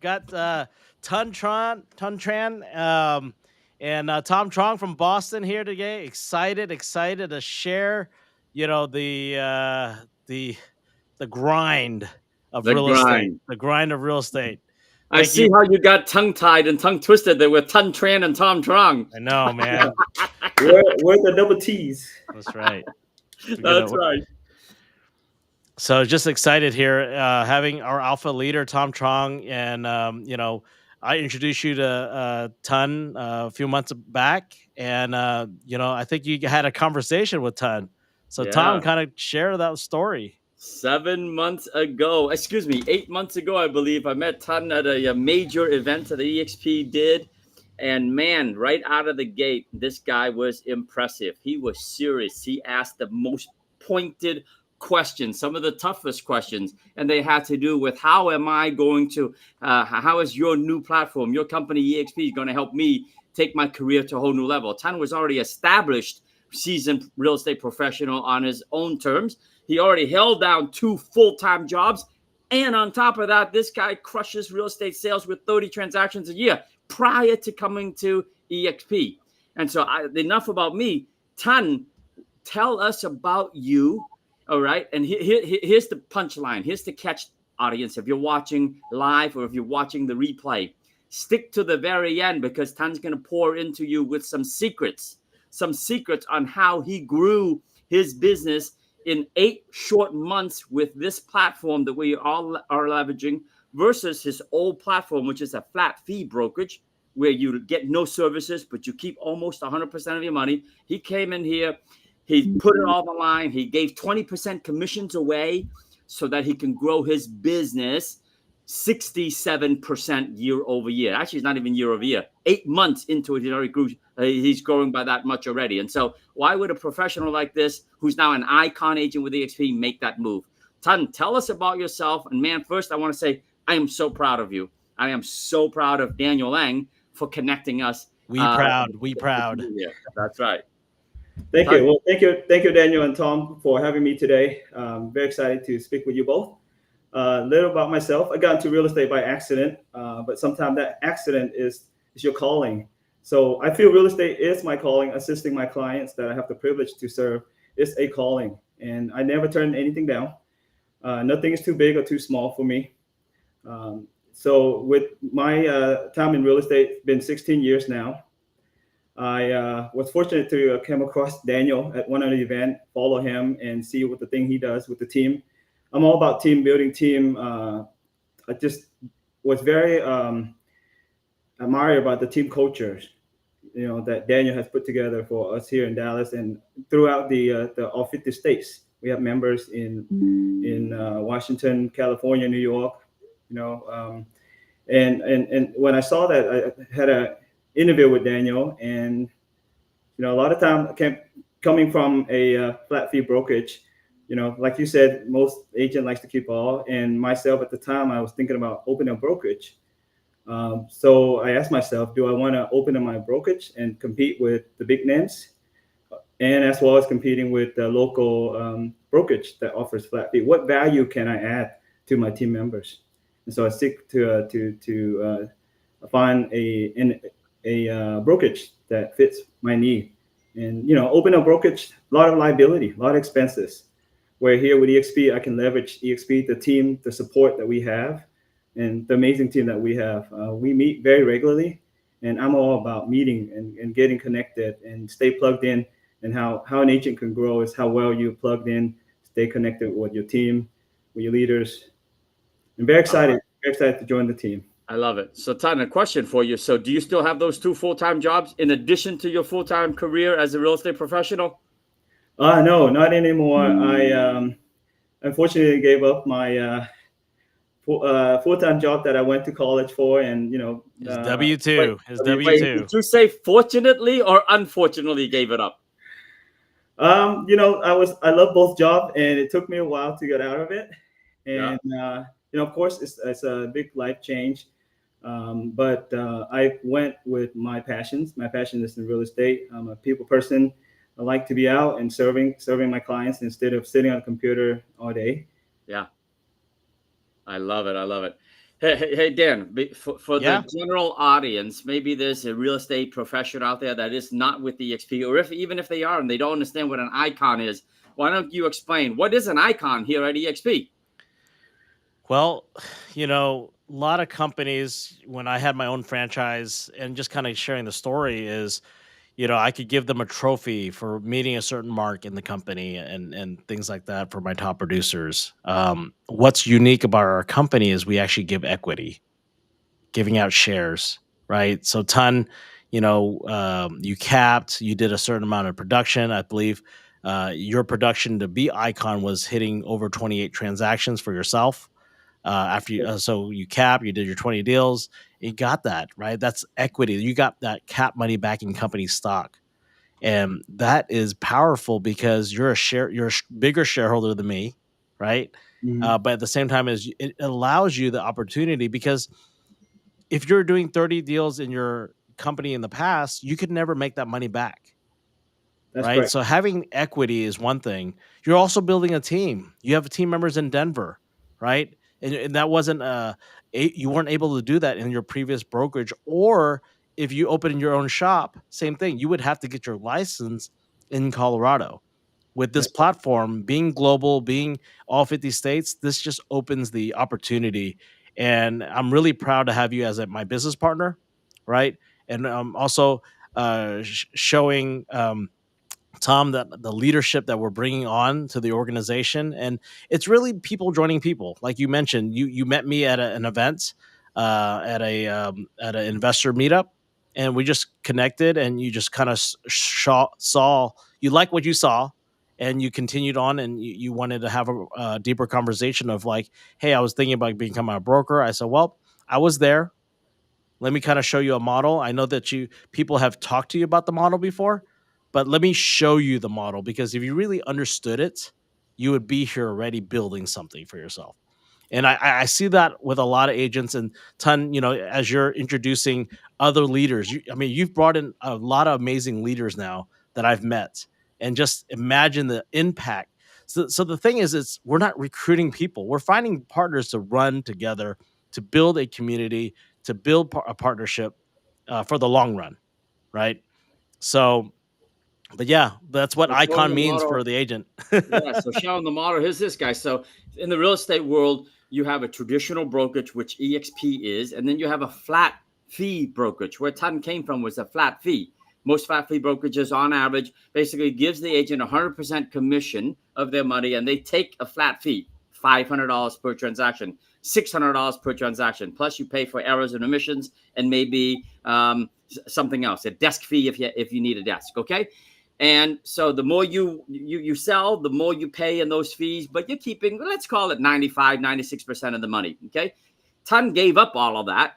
got Tran, and Tom Truong from Boston here today. Excited to share, the the grind of The real estate, grind. the grind of real estate. I Thank see you. how you got tongue tied and tongue twisted there with Tan Tran and Tom Trong. I know, man. Where the double T's? That's right. We're That's gonna. right. So just excited here, having our alpha leader Tom Trong, and I introduced you to Tun a few months back, and I think you had a conversation with Tun. So Tom, Yeah. kind of share that story. 7 months ago, excuse me, 8 months ago, I believe, I met Tan at a major event that the EXP did. And man, right out of the gate, this guy was impressive. He was serious. He asked the most pointed questions, some of the toughest questions, and they had to do with how am I going to, how is your new platform, your company EXP, going to help me take my career to a whole new level? Tan was already established, seasoned real estate professional on his own terms. He already held down two full-time jobs. And on top of that, this guy crushes real estate sales with 30 transactions a year prior to coming to EXP. And so enough about me. Tan, tell us about you. All right. And here's the punchline. Here's the catch, audience. If you're watching live or if you're watching the replay, stick to the very end because Tan's going to pour into you with some secrets on how he grew his business in 8 short months with this platform that we all are leveraging versus his old platform, which is a flat fee brokerage where you get no services, but you keep almost 100% of your money. He came in here, he put it all on the line. He gave 20% commissions away so that he can grow his business 67% year over year. Actually, it's not even year over year. 8 months into it, he already grew. He's growing by that much already. And so, why would a professional like this, who's now an icon agent with EXP, make that move? Tan, tell us about yourself. And man, first, I want to say I am so proud of you. I am so proud of Daniel Lang for connecting us. We proud, we proud. Yeah, that's right. Thank Tan, you. Well, thank you, Daniel and Tom, for having me today. Very excited to speak with you both. A little about myself. I got into real estate by accident, but sometimes that accident is your calling. So I feel real estate is my calling. Assisting my clients that I have the privilege to serve is a calling, and I never turn anything down. Nothing is too big or too small for me. So with my time in real estate, it's been 16 years now. I was fortunate to come across Daniel at one of the event, follow him, and see what the thing he does with the team. I'm all about team building, team. I just was very admired about the team culture, that Daniel has put together for us here in Dallas and throughout the all 50 states. We have members in Washington, California, New York, you know. And when I saw that, I had a interview with Daniel, and a lot of time coming from a flat fee brokerage, like you said, most agent likes to keep all. And myself at the time, I was thinking about opening a brokerage. So I asked myself, do I want to open up my brokerage and compete with the big names, and as well as competing with the local brokerage that offers flat fee? What value can I add to my team members? And so I seek to find a brokerage that fits my need. And open a brokerage, a lot of liability, a lot of expenses. Where here with EXP, I can leverage EXP, the team, the support that we have, and the amazing team that we have. We meet very regularly, and I'm all about meeting and getting connected and stay plugged in. And how an agent can grow is how well you plugged in, stay connected with your team, with your leaders. I'm very excited to join the team. I love it. So, Tan, a question for you. So, do you still have those two full-time jobs in addition to your full-time career as a real estate professional? No, not anymore. I unfortunately gave up my full-time job that I went to college for, and His Wait, W-2, his wait, W-2. did you say fortunately or unfortunately gave it up? I love both jobs, and it took me a while to get out of it. Yeah. And of course, it's a big life change. But I went with my passions. My passion is in real estate. I'm a people person. I like to be out and serving my clients instead of sitting on a computer all day. Yeah. I love it. I love it. Hey, Dan, for the Yeah. general audience, maybe there's a real estate professional out there that is not with EXP, or even if they are and they don't understand what an icon is, why don't you explain what is an icon here at EXP? Well, a lot of companies, when I had my own franchise and just kind of sharing the story is, I could give them a trophy for meeting a certain mark in the company and things like that for my top producers. What's unique about our company is we actually give equity, giving out shares, right? So ton, you capped, you did a certain amount of production. I believe your production to be icon was hitting over 28 transactions for yourself. After you, so you cap, you did your 20 deals, you got that, right? That's equity. You got that cap money back in company stock. And that is powerful because you're a bigger shareholder than me, right? Mhm. But at the same time, is it allows you the opportunity because if you're doing 30 deals in your company in the past, you could never make that money back, That's right? correct. So having equity is one thing. You're also building a team. You have team members in Denver, right? And that wasn't you weren't able to do that in your previous brokerage, or if you open your own shop, same thing. You would have to get your license in Colorado. With this That's correct. platform being global, being all 50 states, this just opens the opportunity. And I'm really proud to have you as my business partner, right? And also showing Tom, that the leadership that we're bringing on to the organization, and it's really people joining people. Like you mentioned, you met me at an event, at an investor meetup, and we just connected, and you just kind of saw you like what you saw, and you continued on, and you wanted to have a deeper conversation of like, hey, I was thinking about becoming a broker. I said, well, I was there. Let me kind of show you a model. I know that you people have talked to you about the model before, but let me show you the model because if you really understood it, you would be here already building something for yourself. And I see that with a lot of agents and ton, as you're introducing other leaders, I mean, you've brought in a lot of amazing leaders now that I've met, and just imagine the impact. So the thing is, it's we're not recruiting people; we're finding partners to run together to build a community, to build a partnership for the long run, right? So, but yeah, that's what So showing icon the means for model, the agent. yeah. So showing the model, here's this guy. So in the real estate world, you have a traditional brokerage, which EXP is, and then you have a flat fee brokerage. Where Tran came from was a flat fee. Most flat fee brokerages, on average, basically gives the agent 100% commission of their money, and they take a flat fee, $500 per transaction, $600 per transaction. Plus, you pay for errors and omissions, and maybe something else, a desk fee if you need a desk. Okay, and so the more you sell, the more you pay in those fees, but you're keeping, let's call it 95, 96% of the money. Okay. Tran gave up all of that.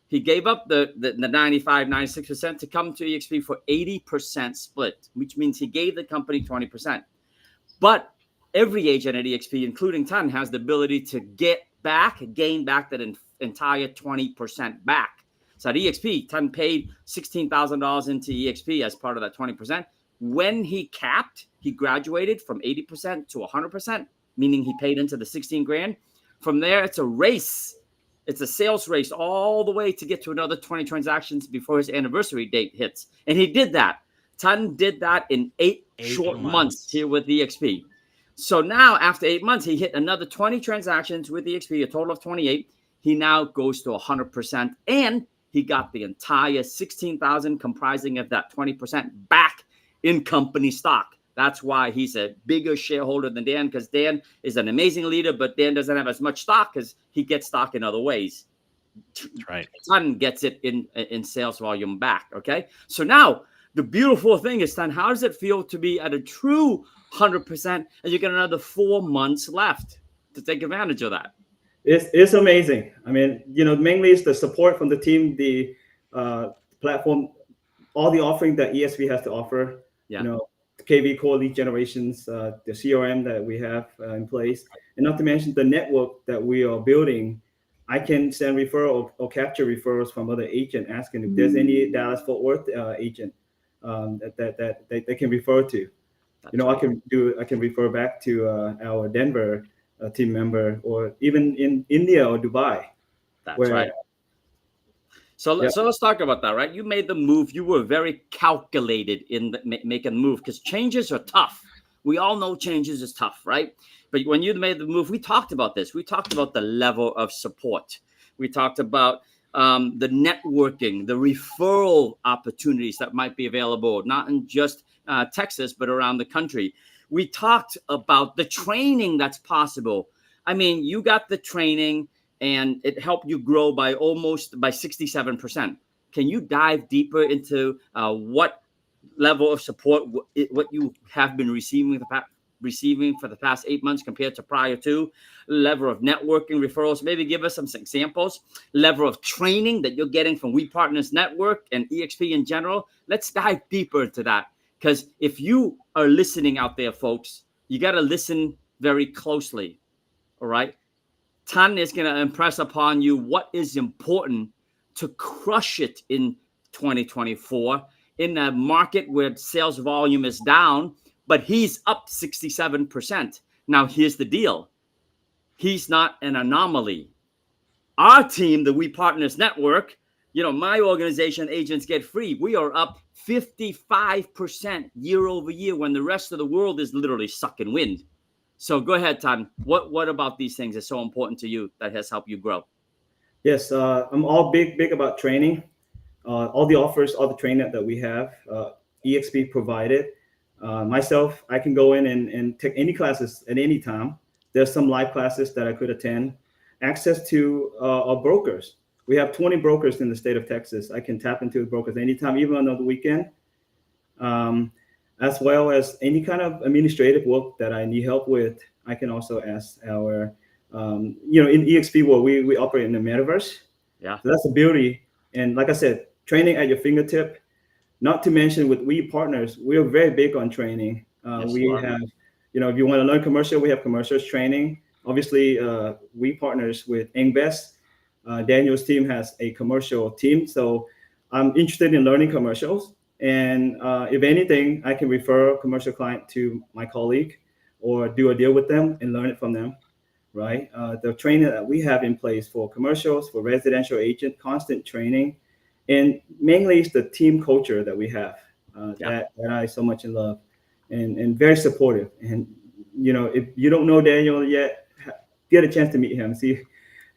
He gave up the 95, 96% to come to EXP for 80% split, which means he gave the company 20%. But every agent at EXP, including Tran, has the ability to gain back that entire 20% back. So at EXP, Tran paid $16,000 into EXP as part of that 20%. When he capped, he graduated from 80% to 100%, meaning he paid into the 16 grand. From there, it's a race. It's a sales race all the way to get to another 20 transactions before his anniversary date hits. And he did that. Tran did that in 8 8 short months months. here with EXP. So now, after 8 months, he hit another 20 transactions with EXP, a total of 28. He now goes to 100%, and he got the entire 16,000 comprising of that 20% back in company stock. That's why he's a bigger shareholder than Dan, because Dan is an amazing leader, but Dan doesn't have as much stock because he gets stock in other ways. That's right. Tran gets it in sales volume back. Okay, so now the beautiful thing is, Tran, how does it feel to be at a true 100%, and you get another 4 months left to take advantage of that? It's amazing. I mean, mainly it's the support from the team, the platform, all the offering that ESP has to offer. Yeah. You know, KV core lead generations, the CRM that we have in place, and not to mention the network that we are building. I can send referral or capture referrals from other agent asking if there's any Dallas Fort Worth agent that they can refer to. That's right. I can refer back to our Denver team member, or even in India or Dubai. That's where right. So, yeah, so let's talk about that, right? You made the move. You were very calculated in making the move because changes are tough. We all know changes is tough, right? But when you made the move, we talked about this. We talked about the level of support. We talked about the networking, the referral opportunities that might be available, not in just Texas, but around the country. We talked about the training that's possible. I mean, you got the training and it helped you grow by almost by 67%. Can you dive deeper into what level of support what you have been receiving for the past 8 months compared to prior to level of networking referrals? Maybe give us some examples. Level of training that you're getting from We Partners Network and EXP in general. Let's dive deeper into that, because if you are listening out there, folks, you got to listen very closely. All right, Tan is going to impress upon you what is important to crush it in 2024 in a market where sales volume is down, but he's up 67%. Now, here's the deal. He's not an anomaly. Our team, the We Partners Network, my organization, Agents Get Free, we are up 55% year over year when the rest of the world is literally sucking wind. So go ahead, Tan. What about these things is so important to you that has helped you grow? yes, I'm all big about training. All the offers, all the training that we have, EXP provided. Myself, I can go in and take any classes at any time. There's some live classes that I could attend. Access to our brokers. We have 20 brokers in the state of Texas. I can tap into the brokers anytime, even on the weekend, as well as any kind of administrative work that I need help with. I can also ask our, in EXP world, we operate in the metaverse. Yeah. So that's the beauty. And like I said, training at your fingertip. Not to mention with We Partners, we're very big on training. Yes, We have, if you want to learn commercial, we have commercials training. Obviously, We Partners with Invest. Daniel's team has a commercial team. So I'm interested in learning commercials. And if anything, I can refer a commercial client to my colleague or do a deal with them and learn it from them. Right. The training that we have in place for commercials, for residential agent, constant training. And mainly it's the team culture that we have that I so much in love and very supportive. And, if you don't know Daniel yet, get a chance to meet him. See,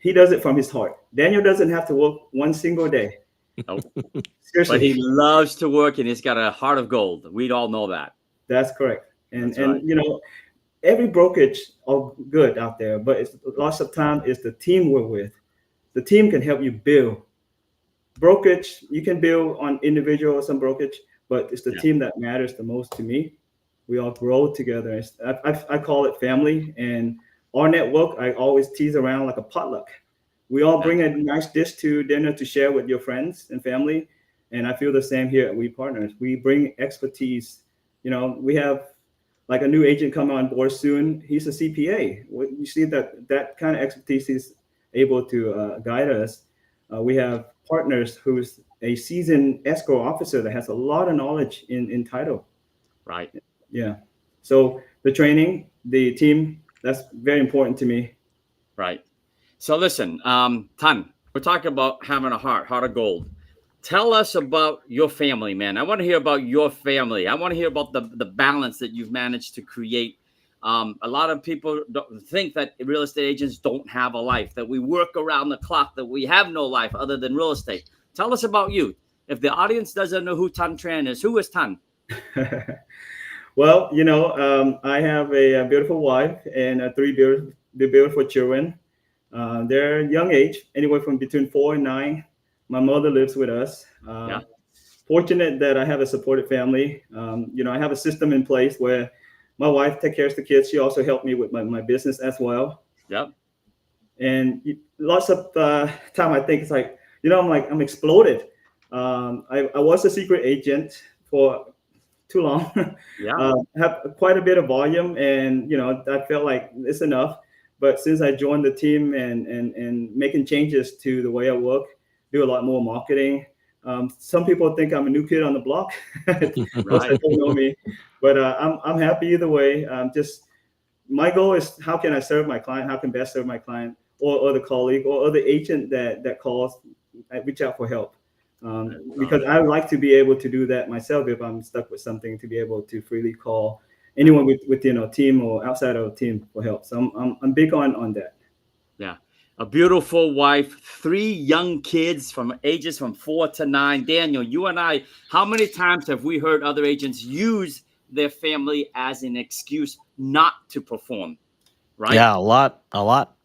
he does it from his heart. Daniel doesn't have to work one single day. Nope. Seriously. But he loves to work and he's got a heart of gold. We'd all know that. That's correct. And, That's right. every brokerage are good out there, but it's lots of time it's the team we're with. The team can help you build. Brokerage, you can build on individual or some brokerage, but it's the team that matters the most to me. We all grow together. I call it family. And our network, I always tease around like a potluck. We all bring a nice dish to dinner to share with your friends and family. And I feel the same here at We Partners. We bring expertise. We have like a new agent coming on board soon. He's a CPA. You see that kind of expertise is able to guide us. We have partners who's a seasoned escrow officer that has a lot of knowledge in title. Right. Yeah. So the training, the team, that's very important to me. Right. So listen, Tan, we're talking about having a heart of gold. Tell us about your family, man. I want to hear about your family. I want to hear about the balance that you've managed to create. A lot of people don't think that real estate agents don't have a life, that we work around the clock, that we have no life other than real estate. Tell us about you. If the audience doesn't know who Tan Tran is, who is Tan? Well, I have a beautiful wife and three beautiful children. They're young age, anywhere from between 4 and 9. My mother lives with us. Fortunate that I have a supportive family. I have a system in place where my wife takes care of the kids. She also helped me with my business as well. Yep. And lots of time I think it's like, I'm exploded. I was a secret agent for too long. Have quite a bit of volume, and I felt like it's enough. But since I joined the team and making changes to the way I work, do a lot more marketing. Some people think I'm a new kid on the block. Most people know me, but I'm happy either way. Just my goal is how can I serve my client? How can best serve my client? or the colleague or the agent that calls, I reach out for help. Because I like to be able to do that myself if I'm stuck with something, to be able to freely call anyone within our team or outside our team for help. So I'm big on that. Yeah. A beautiful wife, three young kids from ages from 4 to 9. Daniel, you and I, how many times have we heard other agents use their family as an excuse not to perform? Right? Yeah, a lot, a lot.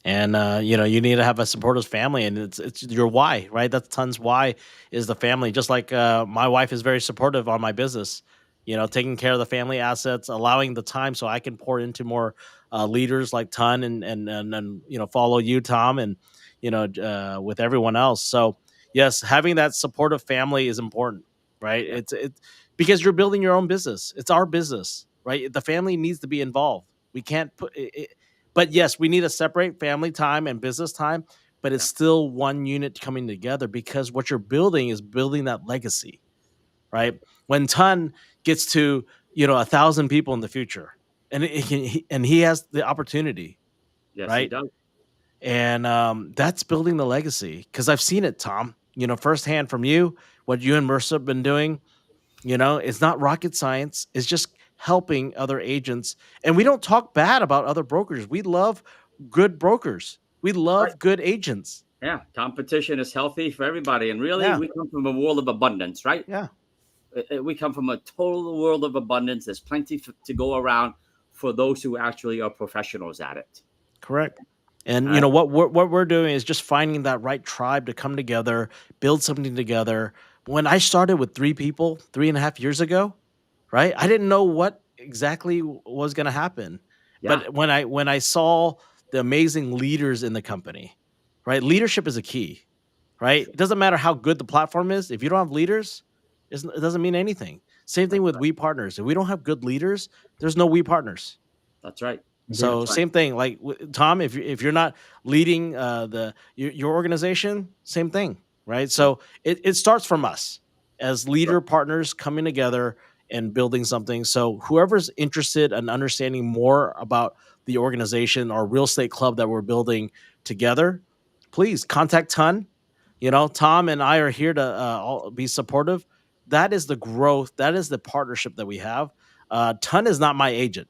And you need to have a supportive family, and it's your why, right? That's tons why is the family. Just like my wife is very supportive on my business, taking care of the family assets, allowing the time so I can pour into more leaders like Ton and follow you, Tom, and with everyone else. So yes, having that supportive family is important, right? Yeah. It's because you're building your own business. It's our business, right? The family needs to be involved. We can't put it, but yes, we need to separate family time and business time, but it's Yeah. still one unit coming together because what you're building is building that legacy, right? When Ton gets to, 1,000 people in the future and he has the opportunity, Yes, he right? does. And that's building the legacy because I've seen it, Tom, firsthand from you, what you and Mercer have been doing. It's not rocket science. It's just helping other agents. And we don't talk bad about other brokers. We love good brokers. We Right. love good agents. Yeah. Competition is healthy for everybody. And really, Yeah. we come from a world of abundance, right? Yeah. We come from a total world of abundance. There's plenty to go around for those who actually are professionals at it. Correct. And All right. what we're doing is just finding that right tribe to come together, build something together. When I started with 3 people 3.5 years ago, right? I didn't know what exactly was going to happen. Yeah. But when I saw the amazing leaders in the company, right? Leadership is a key, right? It doesn't matter how good the platform is. If you don't have leaders, it doesn't mean anything. Same thing That's with right. we partners. If we don't have good leaders, there's no we partners. That's right. Agree. So That's right. same thing, like Tom, if you're not leading your organization, same thing, right? Yeah. So it starts from us as Right. leader partners coming together and building something. So whoever's interested in understanding more about the organization or real estate club that we're building together, please contact Ton. Tom and I are here to all be supportive. That is the growth. That is the partnership that we have. Ton is not my agent.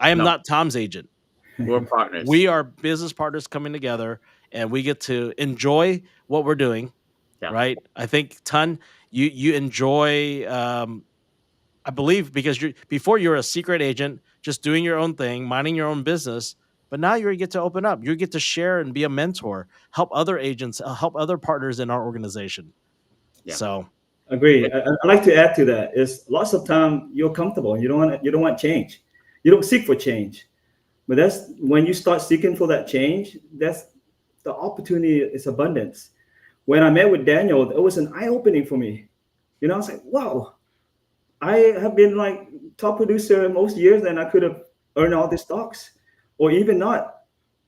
I am No, not Tom's agent. we're partners. We are business partners coming together and we get to enjoy what we're doing, Yeah. right? I think Ton, you enjoy I believe because you're a secret agent, just doing your own thing, minding your own business, but now you get to open up. You get to share and be a mentor, help other agents, help other partners in our organization. Yeah. So, Agree. I like to add to that is lots of time you're comfortable. You don't want change. You don't seek for change. But that's when you start seeking for that change, that's the opportunity is abundance. When I met with Daniel, it was an eye opening for me. I was like, wow, I have been like top producer most years and I could have earned all these stocks. Or even not.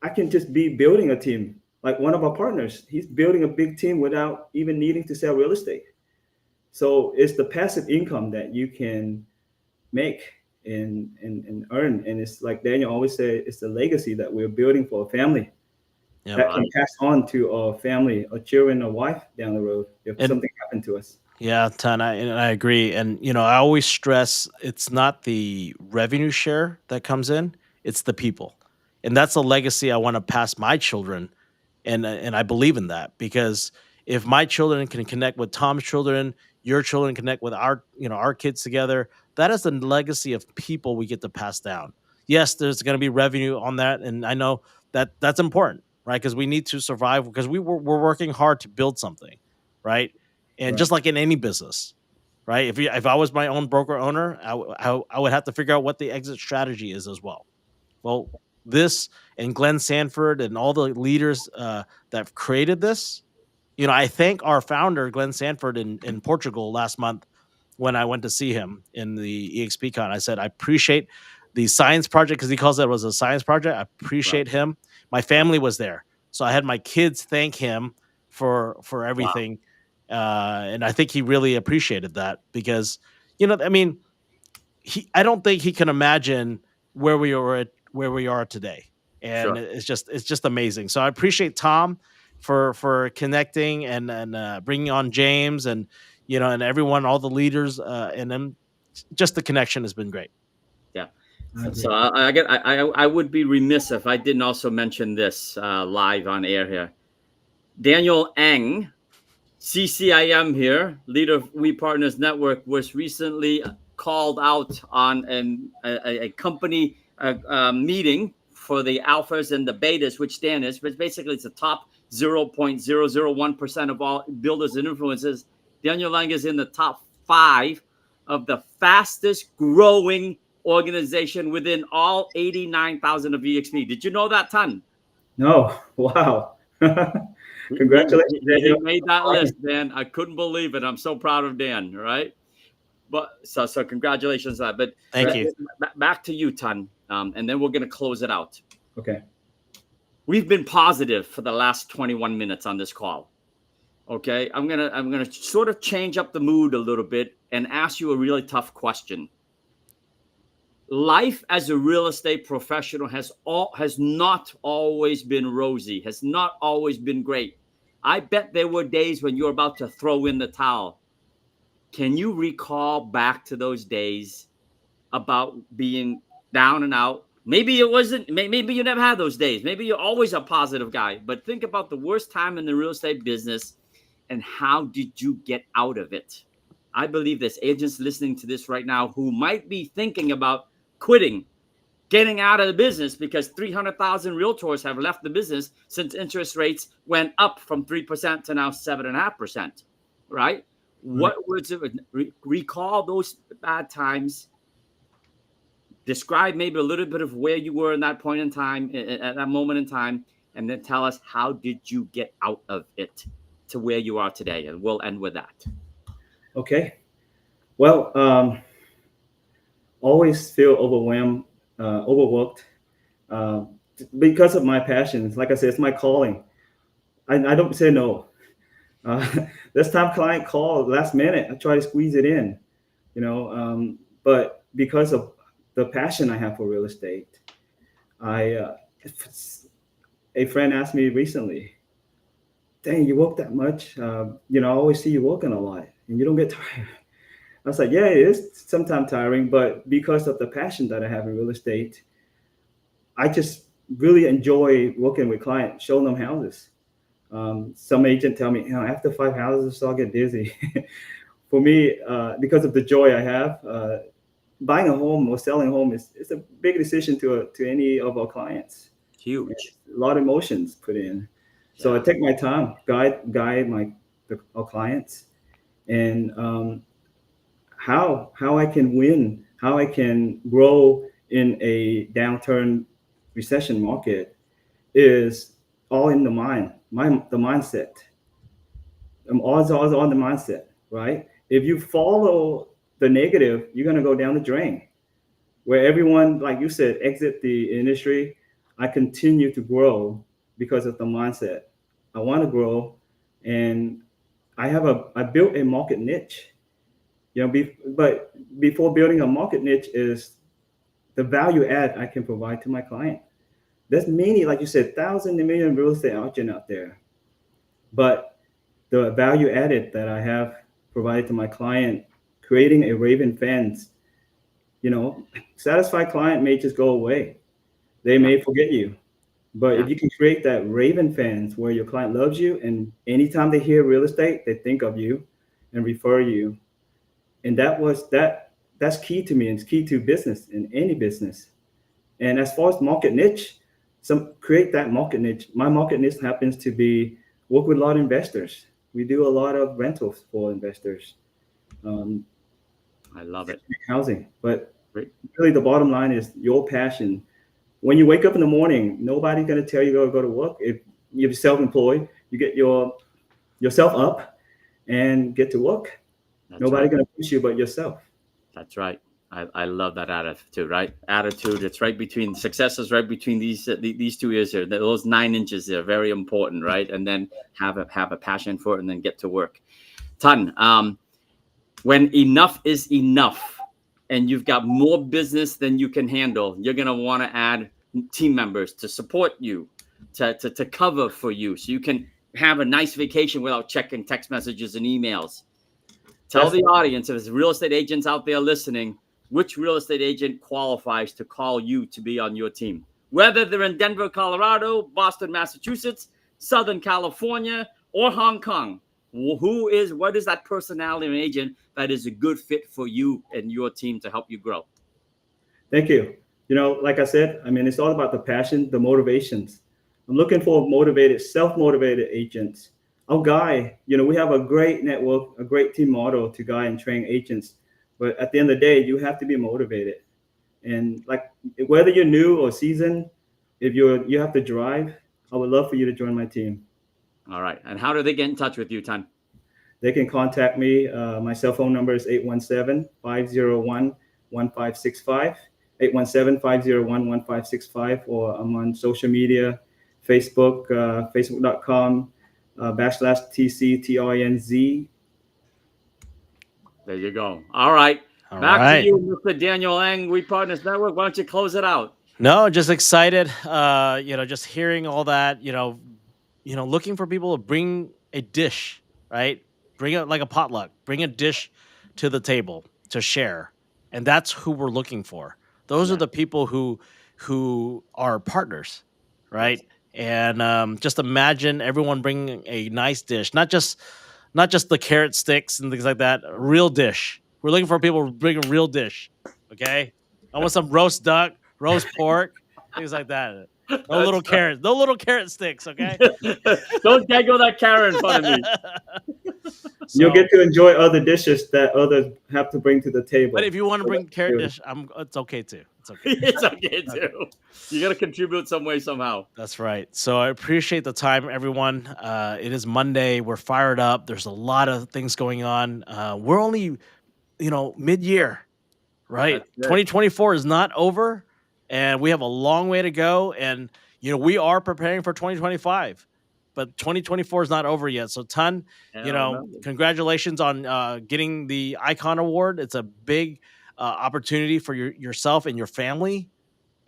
I can just be building a team. Like one of our partners, he's building a big team without even needing to sell real estate. So it's the passive income that you can make and earn. And it's like Daniel always say, it's the legacy that we're building for a family yeah. that can Right. pass on to our family, our children, our wife down the road if And something happened to us. yeah, Ton, I agree. And, I always stress it's not the revenue share that comes in, it's the people. And that's a legacy I want to pass my children. And I believe in that because if my children can connect with Tom's children, your children connect with our kids together, that is the legacy of people we get to pass down. Yes, there's going to be revenue on that. And I know that that's important, right? Because we need to survive because we're working hard to build something, right? And Right. just like in any business, right? If I was my own broker owner, I would have to figure out what the exit strategy is as well. Well, this and Glenn Sanford and all the leaders that created this, I thank our founder Glenn Sanford in Portugal last month when I went to see him in the EXPCon. I said I appreciate the science project because he calls it was a science project. I Right. appreciate him. My Right. family was there, so I had my kids thank him for Wow. everything, and I think he really appreciated that because I mean I don't think he can imagine where we are today. and Sure. it's just amazing. So I appreciate Tom for connecting and bringing on James and and everyone, all the leaders, and then just the connection has been great. Yeah. I So agree. I would be remiss if I didn't also mention this live on air here. Daniel Ang, CCIM here, leader of We Partners Network, was recently called out on a company meeting for the alphas and the betas, which stand is, but basically it's the top 0.001% of all builders and influencers. Daniel Lang is in the top 5 of the fastest growing organization within all 89,000 of EXP. Did you know that, Tan? No, wow. He, Congratulations, he Daniel. made that list, Dan. I couldn't believe it. I'm so proud of Dan, right? But so congratulations on that. But Thank you. back to you, Tan, and then we're going to close it out. Okay. We've been positive for the last 21 minutes on this call. Okay, I'm gonna sort of change up the mood a little bit and ask you a really tough question. Life as a real estate professional has not always been rosy, has not always been great. I bet there were days when you're about to throw in the towel. Can you recall back to those days about being down and out? Maybe it wasn't, maybe you never had those days. Maybe you're always a positive guy, but think about the worst time in the real estate business and how did you get out of it? I believe there's agents listening to this right now who might be thinking about quitting, getting out of the business because 300,000 realtors have left the business since interest rates went up from 3% to now 7.5%, right? What was it? Recall those bad times. Describe maybe a little bit of where you were in that point in time, at that moment in time, and then tell us how did you get out of it to where you are today. And we'll end with that. Okay. Well, always feel overwhelmed, overworked, uh, because of my passions. Like I said, it's my calling. I don't say no. This time client called last minute. I try to squeeze it in, but because of the passion I have for real estate, I a friend asked me recently, "Dang, you work that much? I always see you working a lot, and you don't get tired." I was like, "Yeah, it is sometimes tiring, but because of the passion that I have in real estate, I just really enjoy working with clients, showing them houses." Some agent tell me, after 5 houses, I'll get dizzy. For me, because of the joy I have, buying a home or selling a home is a big decision to any of our clients. Huge. A lot of emotions put in. So I take my time, guide our clients, and how I can win, how I can grow in a downturn recession market is all in the mind, the mindset. All on the mindset, right? If you follow the negative, you're gonna go down the drain. Where everyone, like you said, exit the industry, I continue to grow because of the mindset. I want to grow, and I built a market niche. But before building a market niche is the value add I can provide to my client. There's many, like you said, thousands and million real estate agents out there, but the value added that I have provided to my client, creating a Raven fans, satisfied client may just go away. They may forget you. But if you can create that Raven fans where your client loves you, and anytime they hear real estate, they think of you and refer you. And that's key to me, and it's key to business in any business. And as far as market niche, create that market niche. My market niche happens to be work with a lot of investors. We do a lot of rentals for investors. I love it. Housing. But really the bottom line is your passion. When you wake up in the morning, nobody's going to tell you to go to work. If you're self-employed, you get yourself up and get to work. Nobody's going to push you but yourself. That's right. I love that attitude, right? Attitude. It's right between successes, right between these two ears here. Those 9 inches there, very important, right? And then have a passion for it, and then get to work. Tan, when enough is enough, and you've got more business than you can handle, you're gonna want to add team members to support you, to cover for you, so you can have a nice vacation without checking text messages and emails. Tell the audience, if there's real estate agents out there listening, which real estate agent qualifies to call you to be on your team, whether they're in Denver, Colorado, Boston, Massachusetts, Southern California, or Hong Kong. What is that personality of an agent that is a good fit for you and your team to help you grow? Thank you. Like I said, I mean, it's all about the passion, the motivations. I'm looking for motivated, self-motivated agents. Our guy, we have a great network, a great team model to guide and train agents. But at the end of the day, you have to be motivated. And like, whether you're new or seasoned, if you have to drive, I would love for you to join my team. All right. And how do they get in touch with you, Tan? They can contact me. My cell phone number is 817-501-1565. 817-501-1565, or I'm on social media, Facebook, facebook.com /TCTRNZ. There you go. All right. Back to you, Mr. Daniel Lang, We Partners Network. Why don't you close it out? No, just excited. Just hearing all that, looking for people to bring a dish, right? Bring it like a potluck, bring a dish to the table to share. And that's who we're looking for. Those are the people who are partners, right? Yes. And just imagine everyone bringing a nice dish, not just the carrot sticks and things like that. A real dish. We're looking for people to bring a real dish. Okay, I want some roast duck, roast pork, things like that. No little carrots, no little carrot sticks. Okay, don't dangle that carrot in front of me. You'll get to enjoy other dishes that others have to bring to the table. But if you want to bring carrot dish, it's okay too. It's okay. It's okay too. You got to contribute some way, somehow. That's right. So I appreciate the time, everyone. It is Monday. We're fired up. There's a lot of things going on. We're only, mid-year, right? 2024 is not over, and we have a long way to go. And, we are preparing for 2025. But 2024 is not over yet. So, Tan, congratulations on getting the Icon Award. It's a big opportunity for yourself and your family.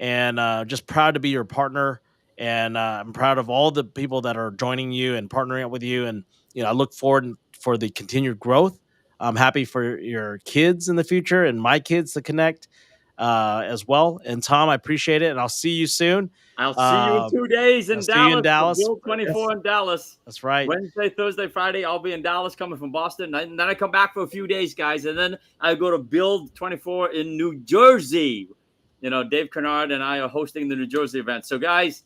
And just proud to be your partner. And I'm proud of all the people that are joining you and partnering up with you. And, I look forward for the continued growth. I'm happy for your kids in the future and my kids to connect as well. And Tom, I appreciate it. And I'll see you soon. I'll see you in 2 days in Dallas. See you in Dallas. Build 24 in Dallas. That's right. Wednesday, Thursday, Friday, I'll be in Dallas coming from Boston. And then I come back for a few days, guys. And then I go to Build 24 in New Jersey. Dave Kennard and I are hosting the New Jersey event. So, guys,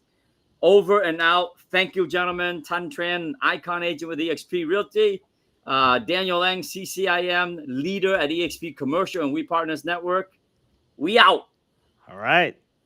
over and out. Thank you, gentlemen. Thanh Tran, Icon agent with eXp Realty. Daniel Lang, CCIM, leader at eXp Commercial and We Partners Network. We out. All right.